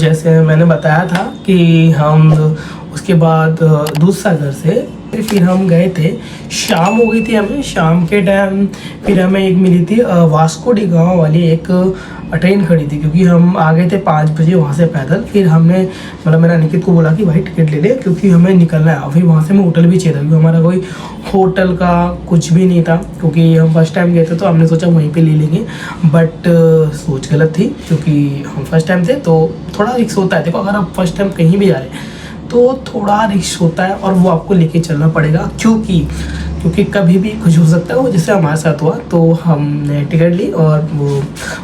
जैसे मैंने बताया था कि हम उसके बाद दूधसागर से फिर हम गए थे। शाम हो गई थी, हमें शाम के टाइम फिर हमें एक मिली थी वास्को डी गामा वाली एक ट्रेन खड़ी थी, क्योंकि हम आ गए थे 5 बजे वहाँ से पैदल। फिर हमने मतलब मैंने अनिकेत को बोला कि भाई टिकट ले ले, क्योंकि हमें निकलना है। फिर वहाँ से हमें होटल भी चाहिए था, क्योंकि हमारा कोई होटल का कुछ भी नहीं था, क्योंकि हम फर्स्ट टाइम गए थे तो हमने सोचा वहीं पे ले लेंगे। बट सोच गलत थी, क्योंकि हम फर्स्ट टाइम थे तो थोड़ा रिस्क होता है। देखो अगर आप फर्स्ट टाइम कहीं भी जा रहे हैं तो थोड़ा रिस्क होता है, और वो आपको लेके चलना पड़ेगा, क्योंकि कभी भी कुछ हो सकता है। वो जैसे हमारे साथ हुआ, तो हमने टिकट ली और वो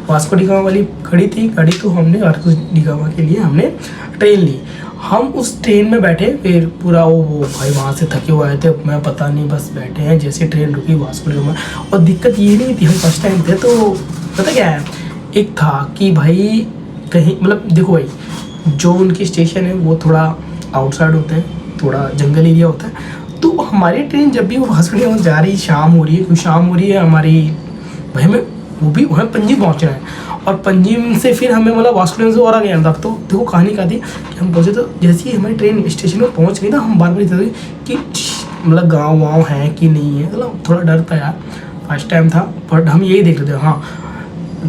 वास्को डी गामा वाली खड़ी थी गाड़ी, तो हमने वास्को डी गामा के लिए हमने ट्रेन ली। हम उस ट्रेन में बैठे, फिर पूरा वो भाई वहाँ से थके हुए आए थे, मैं पता नहीं, बस बैठे हैं। जैसे ट्रेन रुकी वास्को डी गामा, और दिक्कत ये नहीं थी, हम फर्स्ट टाइम थे तो पता क्या है, एक था कि भाई कहीं मतलब देखो भाई, जो उनकी स्टेशन है वो थोड़ा आउटसाइड होते हैं, थोड़ा जंगल एरिया होता है। तो हमारी ट्रेन जब भी वो वास्को डी गामा जा रही, शाम हो रही है, क्योंकि शाम हो रही है हमारी, भाई हमें वो भी वहाँ पंजीम पहुँचना है, और पंजीम से फिर हमें मतलब वास्को डी गामा से और आगे आना था। तो देखो कहानी क्या थी कि हम पहुँचे, तो जैसे ही हमारी ट्रेन स्टेशन में पहुँच गई ना, हम बार बार थे कि मतलब गाँव वाँव है कि नहीं है, मतलब थोड़ा डर था यार, फर्स्ट टाइम था। बट हम यही देख रहे थे, हाँ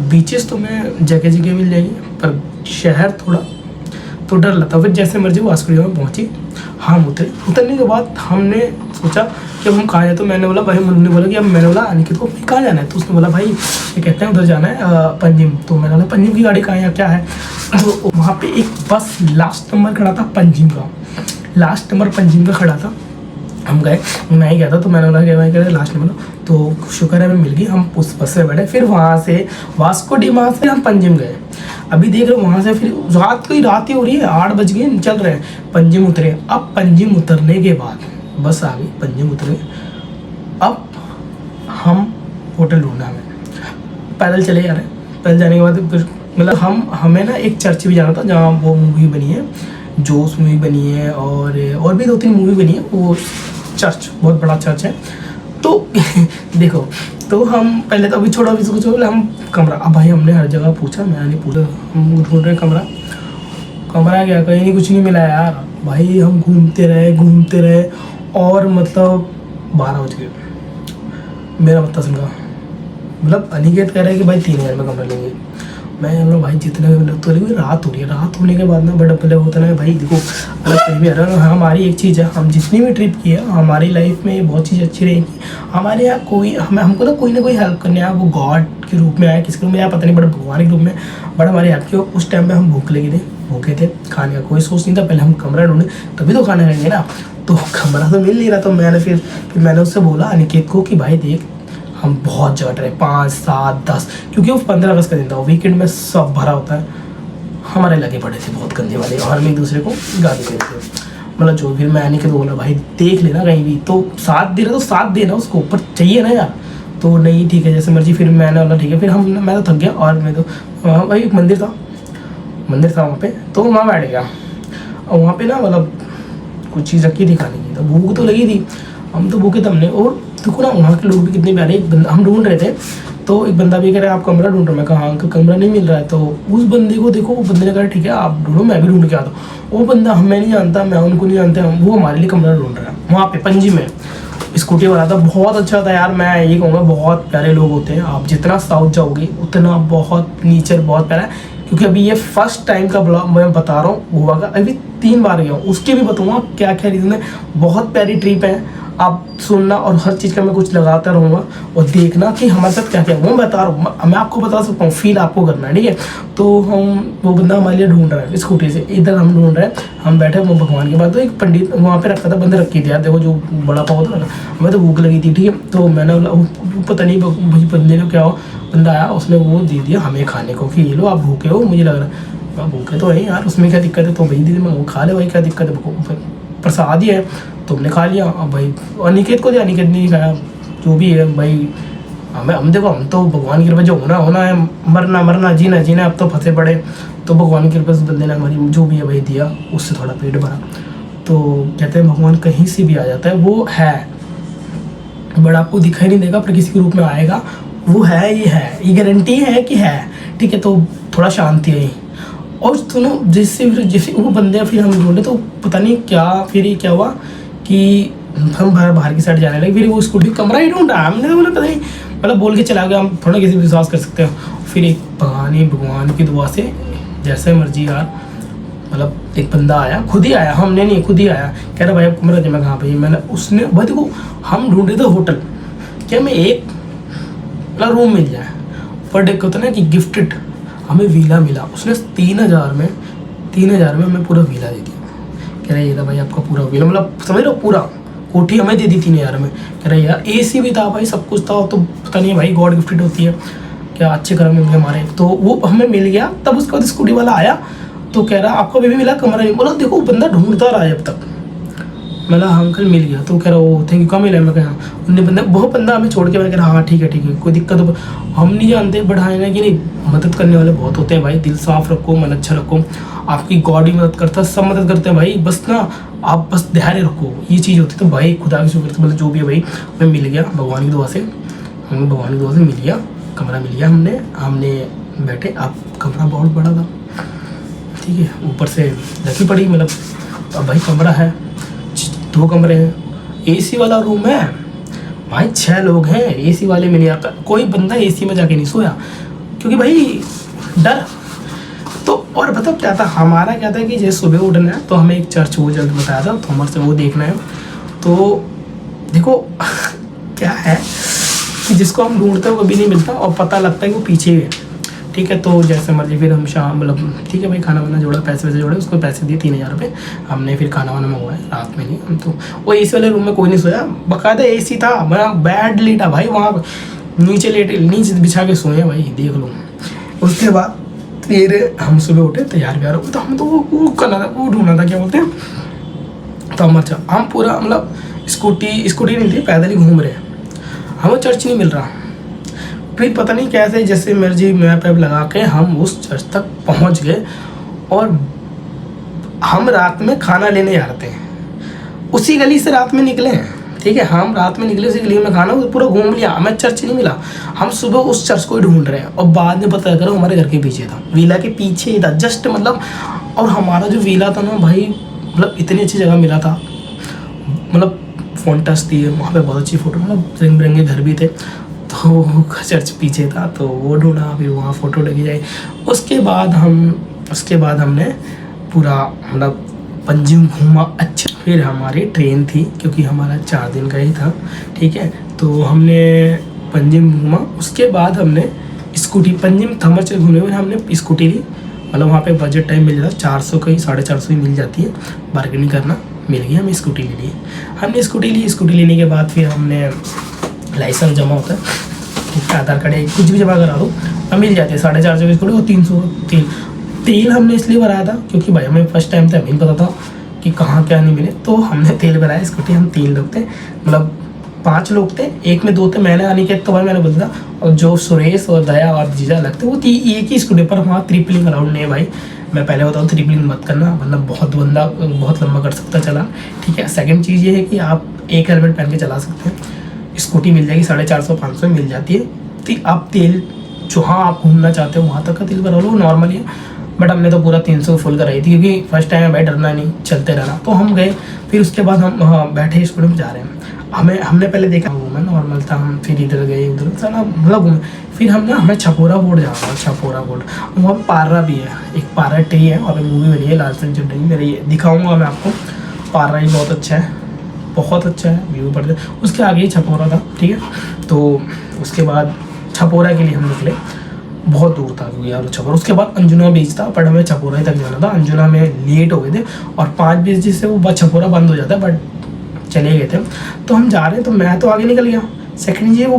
बीचेस तो मैं जगह जगह मिल जाएगी, पर शहर थोड़ा तो डर लगता। फिर जैसे मर्जी वास्को डी गामा पहुँची, हम उतरने के बाद हमने सोचा कि अब हम कहाँ जाए। तो मैंने बोला भाई, ने बोला कि अब, मैंने बोला अनिकेत को कहाँ जाना है, तो उसने बोला भाई ये कहते हैं उधर जाना है पंजीम। तो मैंने बोला पंजीम की गाड़ी कहाँ है, क्या है। तो वहाँ पे एक बस लास्ट नंबर खड़ा था पंजीम का, लास्ट नंबर पंजीम का खड़ा था। हम गए, मैं ही गया था, तो मैंने बोला कि भाई कह रहे लास्ट नंबर, तो शुक्र है हमें मिल गई। हम उस बस से बैठे, फिर वहाँ से वास्को डी गामा से हम पंजीम गए। अभी देख रहे हो वहाँ से फिर रात ही हो रही है, 8 बज गए, चल रहे हैं, पंजीम उतरे। अब पंजीम उतरने के बाद बस आ गई, पंजीम उतरे, अब हम होटल ढूंढना, हमें पैदल चले जा रहे हैं। पैदल जाने के बाद मतलब हमें ना एक चर्च भी जाना था, जहाँ वो मूवी बनी है, जोश मूवी बनी है, और भी 2-3 मूवी बनी है। वो चर्च बहुत बड़ा चर्च है। तो देखो, तो हम पहले तो अभी छोड़ो, अभी कुछ हम कमरा, अब भाई हमने हर जगह पूछा, मैंने नहीं पूछा, हम ढूंढ रहे कमरा क्या, कहीं नहीं, कुछ नहीं मिला यार। भाई हम घूमते रहे और मतलब 12 बज गए। मेरा मतलब सुनगा, मतलब अनिकेत कह रहा है कि भाई 3000 में कमरा लेंगे। मैं बोला भाई जितने में तो लेकिन रात हो रही है, रात होने के बाद ना बड़ा पहले होता है भाई। देखो अलग कहीं भी आ रहा है, हमारी एक चीज़ है, हम जितनी भी ट्रिप की है हमारी लाइफ में बहुत चीज़ अच्छी रहेगी। हमारे यहाँ कोई हमको ना कोई हेल्प करने आया, वो गॉड के रूप में आया, किसके रूप में आया पता नहीं, बट भगवान के रूप में बड़ा हमारी हेल्प की। उस टाइम में हम भूखे थे, खाने का कोई सोच नहीं था। पहले हम कमरा ढूंढे तभी तो खाना खाएंगे ना, तो कमरा तो मिल नहीं रहा। तो मैंने फिर मैंने उससे बोला अनिकेत को कि भाई देख, हम बहुत जगह रहे, 5, 7, 10, क्योंकि वो 15 अगस्त का दिन था, वीकेंड में सब भरा होता है। हमारे लगे पड़े थे बहुत गंदे वाले, और हम एक दूसरे को गाली देते थे, मतलब जो। फिर मैं अनिकेत को बोला भाई देख लेना कहीं भी, तो साथ दे रहा तो साथ देना, उसको ऊपर चाहिए ना यार। तो नहीं ठीक है जैसे मर्जी। फिर मैंने बोला ठीक है। फिर मैं तो थक गया, और मैं तो भाई एक मंदिर था वहाँ पे, तो वहाँ बैठ गया। और वहाँ पे ना मतलब कुछ चीज़ रखी थी खाने की, तो भूख तो लगी थी, हम तो भूखे थे हमने। और देखो ना वहाँ के लोग भी कितने प्यारे। एक बंदा हम ढूंढ रहे थे, तो एक बंदा भी कह रहा है आप कमरा ढूंढ रहे हो। मैं कहा हाँ, कमरा नहीं मिल रहा है। तो उस बंदे को देखो, वो बंदे ने कहा ठीक है आप ढूंढो, मैं भी ढूंढ के आता हूँ। वो बंदा हमें नहीं जानता, मैं उनको नहीं जानते, वो हमारे लिए कमरा ढूंढ रहा है वहाँ पे पंजीम में। स्कूटी वाला था, बहुत अच्छा था यार। मैं ये कहूँगा बहुत प्यारे लोग होते हैं। आप जितना साउथ जाओगे उतना बहुत नेचर बहुत प्यारा है। क्योंकि अभी ये फर्स्ट टाइम का ब्लॉग मैं बता रहा हूँ, गोवा का अभी 3 बार गया हूँ, उसके भी बताऊँगा क्या क्या रीज़न है। बहुत प्यारी ट्रिप है, आप सुनना, और हर चीज़ का मैं कुछ लगाता रहूँगा, और देखना कि हमारे साथ क्या क्या है। वो मैं बता रहा हूँ, मैं आपको बता सकता हूँ, फील आपको करना है, ठीक है। तो वो बंदा हमारे लिए ढूंढ रहा है स्कूटी से, इधर हम ढूंढ रहे हैं, हम बैठे वो भगवान के बाद। तो एक पंडित वहाँ पे रखा था, बंदे रखी थी यार, देखो जो बड़ा पाव होता है ना, हमें तो भूख लगी थी, ठीक है। तो मैंने बोला पता नहीं भाई बंदे को क्या हो, बंदा आया, उसने वो दे दिया हमें खाने को कि ये लो आप भूखे हो, मुझे लग रहा है भूखे तो है यार, उसमें क्या दिक्कत है। तो भाई दीदी मैं वो खा ले भाई, क्या दिक्कत है, प्रसाद ही है, तुमने खा लिया। अब भाई अनिकेत को दिया, अनिकेत नहीं खाया, जो भी है भाई। हम देखो, हम तो भगवान की कृपा, जो होना है, मरना जीना, अब तो फंसे पड़े। तो भगवान की कृपा से बंदे ने हमारी जो भी है भाई दिया, उससे थोड़ा पेट भरा। तो कहते हैं भगवान कहीं से भी आ जाता है, वो है, बट आपको दिखाई नहीं देगा, पर किसी के रूप में आएगा। वो है, ये गारंटी है कि है, ठीक है। तो थोड़ा शांति है। और दोनों जैसे जैसे वो बंदे फिर हम ढूंढे तो पता नहीं क्या, फिर ये क्या हुआ कि हम बाहर की साइड जाने लगे, फिर वो स्कूटी कमरा ही ढूंढ रहा, हमने तो बोला पता नहीं, मतलब बोल के चला गया, हम थोड़ा किसी पर विश्वास कर सकते हैं। फिर एक भगवान की दुआ से जैसे मर्जी यार, मतलब एक बंदा आया, खुद ही आया, हमने नहीं, खुद ही आया, कह रहा भाई आप कमरा दे। मैं कहाँ भाई, मैंने उसने भाई देखो हम ढूंढ रहे थे होटल, क्या हमें एक मतलब रूम मिल जाए, पर एक होता ना कि गिफ्टेड हमें वीला मिला, उसने 3,000 में हमें पूरा वीला दे दिया। कह रहा ये था भाई आपका पूरा वीला, मतलब समझ रहे हो पूरा कोठी हमें दे दी 3,000 में। कह रहा यार AC भी था भाई, सब कुछ था, तो पता नहीं भाई गॉड गिफ्टेड होती है क्या, अच्छे कर्म होंगे हमारे। तो वो हमें मिल गया। तब उसके बाद स्कूटी वाला आया तो कह रहा आपको अभी भी मिला कमरा नहीं, बोला देखो बंदा ढूंढता रहा है अब तक। मैं हाँ अंकल मिल गया, तो कह रहा वो थैंक यू, कहाँ मिला? मैं कहा उनने बंदा, बहुत बंदा हमें छोड़ के, मैं कह रहा हाँ ठीक है कोई दिक्कत हो, हम नहीं जानते बढ़ाए ना कि नहीं, मदद करने वाले बहुत होते हैं भाई, दिल साफ रखो, मन अच्छा रखो, आपकी गॉड ही मदद करता है, सब मदद करते हैं भाई, बस ना आप बस धैर्य रखो, ये चीज़ होती है। तो भाई खुदा की शुक्र से मतलब जो भी है भाई हमें मिल गया, भगवान की दुआ से हमें, भगवान की दुआ से मिल गया, कमरा मिल गया, हमने बैठे। अब कमरा बहुत बड़ा था, ठीक है, ऊपर से रखी पड़ी, मतलब अब भाई कमरा है, 2 कमरे हैं, AC वाला रूम है भाई, 6 लोग हैं, AC वाले में नहीं आता, कोई बंदा AC में जाके नहीं सोया, क्योंकि भाई डर। तो और बताओ क्या था हमारा, क्या था कि जैसे सुबह उठना है तो हमें एक चर्च वो जल्द बताया था, तो हमारे से वो देखना है। तो देखो क्या है कि जिसको हम ढूंढते हैं वो कभी नहीं मिलता, और पता लगता है कि वो पीछे ही है, ठीक है। तो जैसे मर्जी फिर हम शाम, मतलब ठीक है भाई, खाना वाना जोड़ा, पैसे वैसे जोड़े, उसको पैसे दिए 3,000 रुपये, हमने फिर खाना वाना मंगवाया रात में। नहीं हम तो वो AC वाले रूम में कोई नहीं सोया, बाकायदा AC था, मैं बेड लेटा भाई वहाँ नीचे बिछा के सोए भाई, देख लो। उसके बाद फिर हम सुबह उठे, तैयार हो, तो हम तो वो करना था, वो ढूंढना था, क्या बोलते हैं, तो हम अच्छा हम पूरा मतलब स्कूटी नहीं थी, पैदल ही घूम रहे, हमें चर्च नहीं मिल रहा। फिर पता नहीं कैसे जैसे मर्जी मैप ऐप लगा के हम उस चर्च तक पहुंच गए, और हम रात में खाना लेने जा रहे थे, उसी गली से रात में निकले हैं, ठीक है, हम रात में निकले उसी गली में, खाना पूरा घूम लिया, हमें चर्च नहीं मिला, हम सुबह उस चर्च को ही ढूंढ रहे हैं, और बाद में पता करो हमारे घर के पीछे था, विला के पीछे ही था जस्ट, मतलब। और हमारा जो विला था ना भाई, मतलब इतनी अच्छी जगह मिला था, मतलब फोन-टच थी वहाँ पे, बहुत अच्छी फोटो, मतलब रंग बिरंगे घर भी थे, तो चर्च पीछे था, तो वो ढूंढा, फिर वहाँ फ़ोटो लगी जाए। उसके बाद हमने पूरा मतलब पंजिम घूमा अच्छा। फिर हमारी ट्रेन थी, क्योंकि हमारा 4 दिन का ही था, ठीक है, तो हमने पंजिम घूमा। उसके बाद हमने स्कूटी, पंजिम थमर से घूमने में हमने स्कूटी ली, मतलब वहाँ पे बजट टाइम मिल जाता, 400 का ही 450 ही मिल जाती है, बार्गेनिंग करना मिल गया, हमें स्कूटी ले ली। हमने स्कूटी ली, स्कूटी लेने के बाद फिर हमने लाइसेंस जमा होता है, ठीक है, आधार कार्ड है, कुछ भी जमा करा दो, अब मिल जाती है 450 की स्कूटी, और 300 तेल हमने इसलिए भराया था क्योंकि भाई हमें फर्स्ट टाइम था, नहीं पता था कि कहाँ क्या नहीं मिले, तो हमने तेल भराया स्कूटी। हम 3 लोग थे, मतलब 5 लोग थे, एक में 2 थे, मैंने आने के तो भाई मैंने बोला था, और जो सुरेश और दया और जीजा लगते वो एक ही स्कूटी पर, वहाँ ट्रिपलिंग अलाउड नहीं है भाई, मैं पहले बताऊँ ट्रिपलिंग मत करना, मतलब बहुत लंबा कर सकता चला, ठीक है। सेकंड चीज़ ये है कि आप एक हेलमेट पहन के चला सकते हैं, स्कूटी मिल जाएगी 450-500 में मिल जाती है, तो आप तेल जहाँ आप घूमना चाहते हो वहाँ तक का तेल करा लो, नॉर्मली है, बट हमने तो पूरा 300 फुल कराई थी, क्योंकि फर्स्ट टाइम है भाई, डरना नहीं, चलते रहना। तो हम गए, फिर उसके बाद हम बैठे स्कूटी में जा रहे हैं, हमने पहले देखा घूमा नॉर्मल था, हम फिर इधर गए उधर सारा मतलब घूमे, फिर हमें छपोरा बोर्ड जाना था, छपोरा बोर्ड, वहाँ पर पार्रा भी है, एक पार्रा ट्री है, वहाँ पर मूवी बनी है लाल सिंह चड्ढा, मेरे ये दिखाऊँगा मैं आपको, पार्रा ही बहुत अच्छा है, बहुत अच्छा है, व्यू पड़ते, उसके आगे ही छपोरा था, ठीक है। तो उसके बाद छपोरा के लिए हम निकले, बहुत दूर था क्योंकि यार छपोरा, उसके बाद अंजुना बीच था, बट हमें छपोरा ही तक जाना था, अंजुना में लेट हो गए थे, और 5 बजे से वो छपोरा बंद हो जाता है, बट चले गए थे। तो हम जा रहे हैं, तो मैं तो आगे निकल गया, सेकेंड ये वो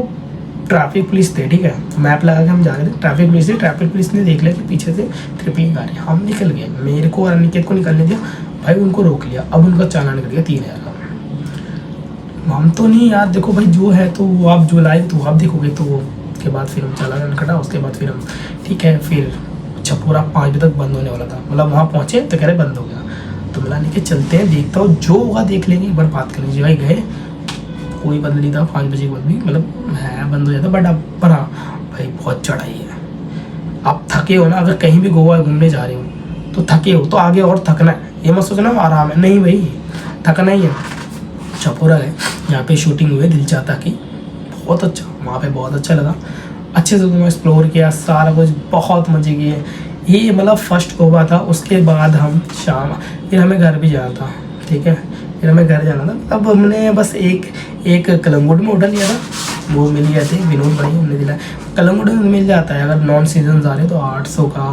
ट्रैफिक पुलिस थे, ठीक है, मैप लगा के हम जा रहे थे, ट्रैफिक पुलिस ने देख लिया कि पीछे से ट्रिपलिंग आ रही है, हम निकल गए, मेरे को और अनिकेत को निकलने दिया, भाई उनको रोक लिया, अब उनका चालान निकल गया 3,000 का। हम तो नहीं यार, देखो भाई जो है तो वो आप जो लाइव तो आप देखोगे, तो उसके बाद फिर हम चालान कटा, उसके बाद फिर हम ठीक है, फिर छपोरा 5 बजे तक बंद होने वाला था, मतलब वहाँ पहुँचे तो कह रहे बंद हो गया, तो मिला नहीं कि चलते हैं, देखता हूँ जो होगा देख लेंगे, एक बार बात कर लीजिए। भाई गए, कोई बंद नहीं था, 5 बजे के बाद भी मतलब है बंद हो जाता, बट अब पर हाँ भाई बहुत चढ़ाई है, आप थके हो ना, अगर कहीं भी गोवा घूमने जा रहे हो तो थके हो तो आगे और थकना है, ये मत सोचना आराम है, नहीं भाई थकना ही है। चपोरा है, यहाँ पे शूटिंग हुई है दिल चाहता की, बहुत अच्छा, वहाँ पे बहुत अच्छा लगा, अच्छे से तुमने एक्सप्लोर किया सारा कुछ, बहुत मज़े किए। ये मतलब फर्स्ट गोवा था। उसके बाद हम शाम, फिर हमें घर भी जाना था, ठीक है, फिर हमें घर जाना था। अब हमने बस एक कलंगुट में होटल लिया था, वो मिल गया थे, विनोद भाई हमने दिलाया। कलंगुट में मिल जाता है अगर नॉन सीजन आ रहे तो 800 का,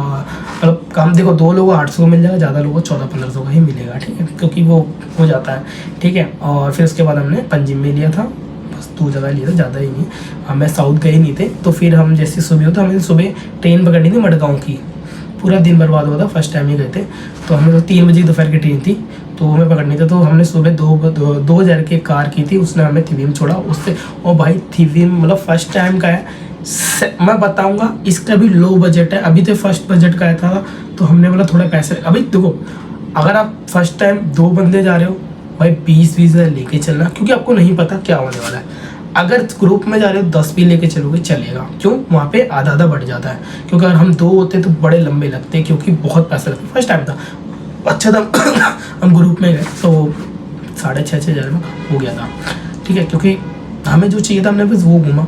मतलब कम देखो 2 लोगों को 800 का मिल जाएगा, ज़्यादा लोगों को 1400-1500 का ही मिलेगा, ठीक है, क्योंकि वो हो जाता है, ठीक है। और फिर उसके बाद हमने पंजिम में लिया था, बस 2 जगह लिया था, ज़्यादा ही नहीं। हमें साउथ गए नहीं थे, तो फिर हम जैसे सुबह होता हमें सुबह ट्रेन पकड़नी थी मडगांव की, पूरा दिन बर्बाद हुआ था, फर्स्ट टाइम ही गए थे। तो हमें तो 3 बजे दोपहर की ट्रेन थी, तो हमें पकड़नी थी, तो हमने सुबह 2,000 की कार की थी, उसने हमें थिविम छोड़ा उससे। और भाई थिविम मतलब फर्स्ट टाइम का है, मैं बताऊंगा इसका भी लो बजट है, अभी तो फर्स्ट बजट का था, तो हमने बोला थोड़े पैसे, अभी देखो अगर आप फर्स्ट टाइम 2 बंदे जा रहे हो भाई 20-20 हज़ार लेके चलना, क्योंकि आपको नहीं पता क्या होने वाला है। अगर ग्रुप में जा रहे हो 10 भी लेके चलोगे चलेगा, क्यों, वहाँ पे आधा आधा बढ़ जाता है, क्योंकि अगर हम 2 होते तो बड़े लंबे लगते, क्योंकि बहुत पैसा लगता। फर्स्ट टाइम था, अच्छा था हम ग्रुप में गए तो 6,500 हज़ार में हो गया था, ठीक है, क्योंकि हमें जो चाहिए था हमने बस वो घूमा,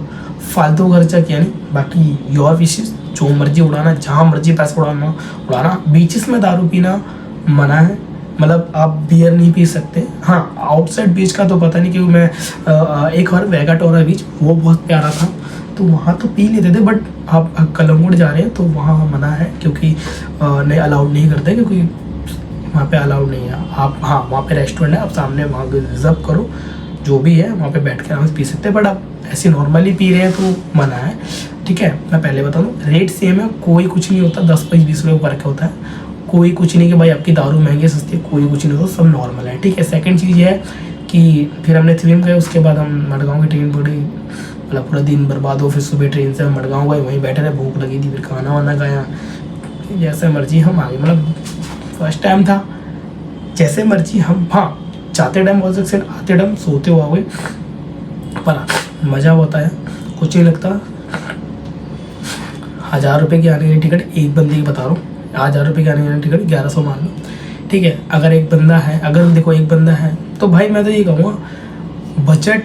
फालतू खर्चा किया नहीं। बाकी योर विशेष, जो मर्जी उड़ाना, जहाँ मर्जी पैसा उड़ाना। बीचेस में दारू पीना मना है, मतलब आप बियर नहीं पी सकते। हाँ, आउटसाइड बीच का तो पता नहीं, क्योंकि मैं एक बार वेगाटोरा बीच, वो बहुत प्यारा था, तो वहाँ तो पी लेते थे, बट आप कलंगुट जा रहे हैं तो वहाँ मना है, क्योंकि नहीं अलाउड नहीं करते, क्योंकि वहाँ पे अलाउड नहीं है। आप, हाँ, वहाँ पे रेस्टोरेंट है, आप सामने वहाँ रिजर्व करो, जो भी है वहाँ पे बैठ के आराम से पी सकते हैं, बट आप ऐसे नॉर्मली पी रहे हैं तो मना है, ठीक है। मैं पहले बता दूँ, रेट सेम है, कोई कुछ नहीं होता, 10-20 रुपये फर्क होता है, कोई कुछ नहीं कि भाई आपकी दारू महंगी सस्ती है, कोई कुछ नहीं होता, सब नॉर्मल है, ठीक है। सेकंड चीज़ ये है कि फिर हमने थिविम गए, उसके बाद हम मडगांव की ट्रेन पकड़ी, मतलब पूरा दिन बर्बाद हो, फिर सुबह ट्रेन से हम मडगांव गए, वहीं बैठे रहे, भूख लगी थी, फिर खाना वाना खाया, जैसे मर्जी हम आगे, मतलब फर्स्ट टाइम था, जैसे मर्जी हम, हाँ, जाते टाइम बोल सकते, आते टाइम सोते हुए, पर मज़ा होता है, कुछ नहीं लगता। 1,000 रुपये की आने की टिकट एक बंदे की बता रहा हूँ, 1,000 रुपये की आने की टिकट 1100 मान लो, ठीक है। अगर एक बंदा है, अगर देखो एक बंदा है तो भाई मैं तो ये कहूँगा बजट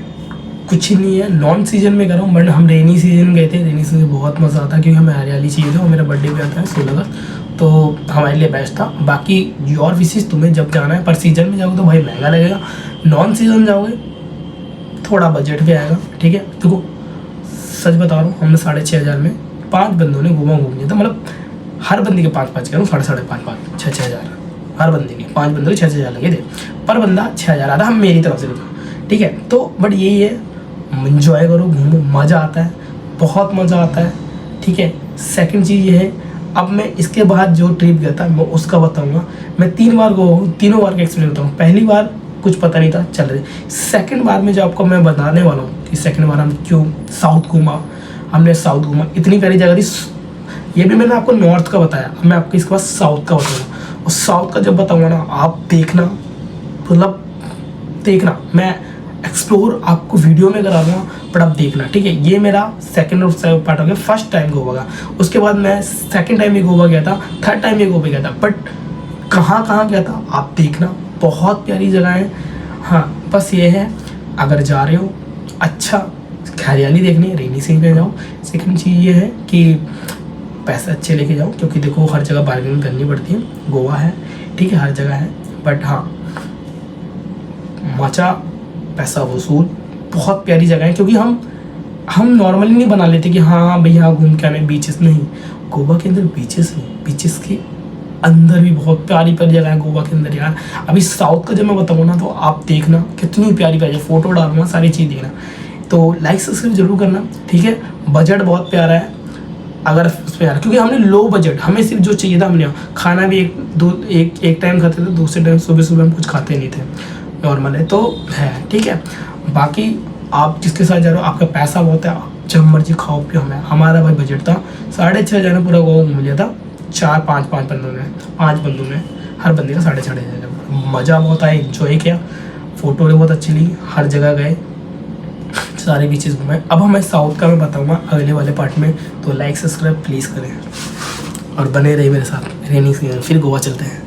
कुछ ही नहीं है। नॉन सीजन में कर रहा हूँ, बट हम रेनी सीजन गए थे, रेनी सीजन बहुत मज़ा आता, क्योंकि हमें हरियाली चाहिए था, और मेरा बर्थडे भी आता है 16 अगस्त, तो हमारे लिए बेस्ट था। बाकी योर विशेष, तुम्हें जब जाना है, पर सीजन में जाओगे तो भाई महंगा लगेगा, नॉन सीजन जाओगे थोड़ा बजट भी आएगा, ठीक है। देखो सच बता रहा हूँ, हमने 6,500 में 5 बंदों ने घूम लिया था, मतलब हर बंदे के 5-5 करूँ, 5,500 6,000 हर बंदे के, 5 बंदों के 6,000 लगे थे, पर बंदा 6,000 आता, हम मेरी तरफ से था, ठीक है। तो बट यही है, इंजॉय करो, घूमो, मज़ा आता है, बहुत मज़ा आता है, ठीक है। सेकंड चीज़ ये है, अब मैं इसके बाद जो ट्रिप गया था मैं उसका बताऊँगा। मैं 3 बार गया हूँ, तीनों बार का एक्सपीरियंस बताऊँ। पहली बार कुछ पता नहीं था, चल रहे। सेकंड बार में जो आपको मैं बताने वाला हूँ कि सेकंड बार हम क्यों साउथ घूमा, हमने साउथ घूमा, इतनी प्यारी जगह थी। ये भी मैंने आपको नॉर्थ का बताया, अब मैं आपको इसके बाद साउथ का बताऊँगा, और साउथ का जब बताऊँगा ना, आप देखना, मतलब देखना, मैं एक्सप्लोर आपको वीडियो में करा दूँगा, बट आप देखना, ठीक है। ये मेरा सेकंड और पार्ट हो गया, फर्स्ट टाइम गोवा का। उसके बाद मैं सेकंड टाइम भी गोवा गया था, थर्ड टाइम भी गोवा गया था, बट कहाँ कहाँ गया था आप देखना, बहुत प्यारी जगह है। हाँ, बस ये है, अगर जा रहे हो अच्छा हरियाली देखनी है, रेनी सीजन में जाओ। सेकंड चीज़ ये है कि पैसे अच्छे लेके जाओ, क्योंकि देखो हर जगह बार्गेनिंग करनी पड़ती है, गोवा है, ठीक है, हर जगह है, बट हाँ मचा, पैसा वसूल, बहुत प्यारी जगह है। क्योंकि हम नॉर्मली नहीं बना लेते कि हाँ भाई यहाँ घूम के आने, बीचेस नहीं, गोवा के अंदर बीचेस नहीं, बीचेस के अंदर भी बहुत प्यारी प्यारी जगह है गोवा के अंदर यार। अभी साउथ का जब मैं बताऊँ ना, तो आप देखना कितनी प्यारी प्यारी, फोटो डालूंगा, सारी चीज़ देखना, तो लाइक सब्सक्राइब जरूर करना, ठीक है। बजट बहुत प्यारा है अगर उस पर यार, क्योंकि हमने लो बजट, हमें सिर्फ जो चाहिए था हमने, खाना भी एक टाइम खाते थे, दूसरे टाइम सुबह हम कुछ खाते नहीं थे, नॉर्मल है, तो है, ठीक है। बाकी आप जिसके साथ जा रहे हो, आपका पैसा बहुत है, आप जब मर्जी खाओ पियो। हमारा भाई बजट था 6,500 में पूरा गोवा घूम लिया था, 4-5 बंदों ने, 5 बंदों में, हर बंदे का 6,500। मज़ा बहुत आया, इंजॉय किया, फ़ोटो बहुत अच्छी ली, हर जगह गए, सारे बीचेस घूमे। अब हमें साउथ का मैं बताऊँगा अगले वाले पार्ट में, तो लाइक सब्सक्राइब प्लीज़ करें। और बने रहिए मेरे साथ रेनी सीजन। फिर गोवा चलते हैं।